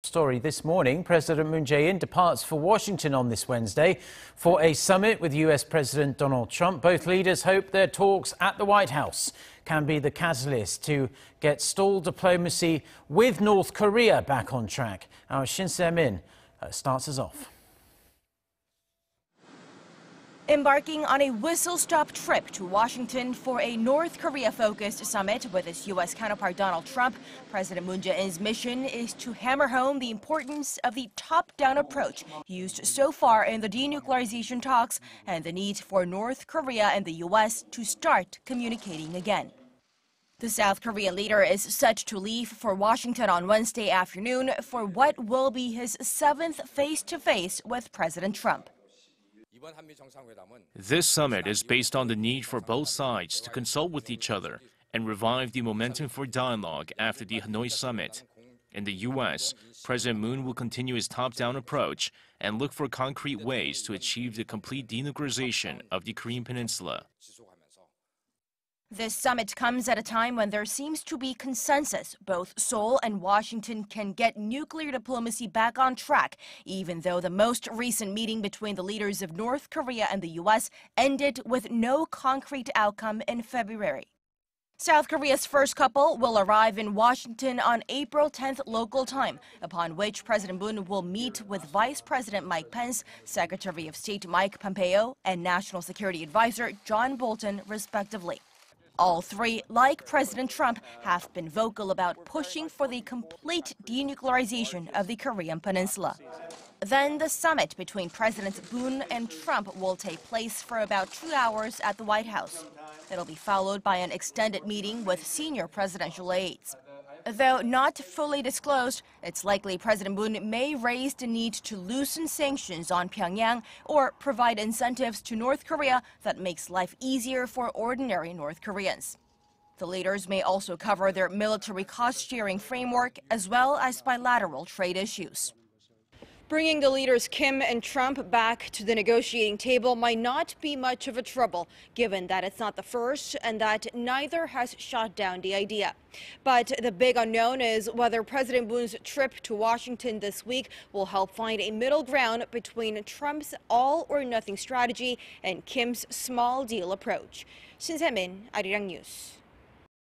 story this morning. President Moon Jae-in departs for Washington on this Wednesday for a summit with US President Donald Trump. Both leaders hope their talks at the White House can be the catalyst to get stalled diplomacy with North Korea back on track. Our Shin Se-min starts us off. Embarking on a whistle-stop trip to Washington for a North Korea-focused summit with his U.S. counterpart Donald Trump, President Moon Jae-in's mission is to hammer home the importance of the top-down approach used so far in the denuclearization talks and the need for North Korea and the U.S. to start communicating again. The South Korean leader is set to leave for Washington on Wednesday afternoon for what will be his 7th face-to-face with President Trump. This summit is based on the need for both sides to consult with each other and revive the momentum for dialogue after the Hanoi summit. In the U.S., President Moon will continue his top-down approach and look for concrete ways to achieve the complete denuclearization of the Korean Peninsula. This summit comes at a time when there seems to be consensus. Both Seoul and Washington can get nuclear diplomacy back on track, even though the most recent meeting between the leaders of North Korea and the U.S. ended with no concrete outcome in February. South Korea's first couple will arrive in Washington on April 10th local time, upon which President Moon will meet with Vice President Mike Pence, Secretary of State Mike Pompeo, and National Security Advisor John Bolton, respectively. All three, like President Trump, have been vocal about pushing for the complete denuclearization of the Korean Peninsula. Then the summit between Presidents Moon and Trump will take place for about 2 hours at the White House. It'll be followed by an extended meeting with senior presidential aides. Though not fully disclosed, it's likely President Moon may raise the need to loosen sanctions on Pyongyang or provide incentives to North Korea that makes life easier for ordinary North Koreans. The leaders may also cover their military cost-sharing framework as well as bilateral trade issues. Bringing the leaders Kim and Trump back to the negotiating table might not be much of a trouble, given that it's not the first and that neither has shot down the idea. But the big unknown is whether President Moon's trip to Washington this week will help find a middle ground between Trump's all-or-nothing strategy and Kim's small deal approach. Shin Se-min, Arirang News.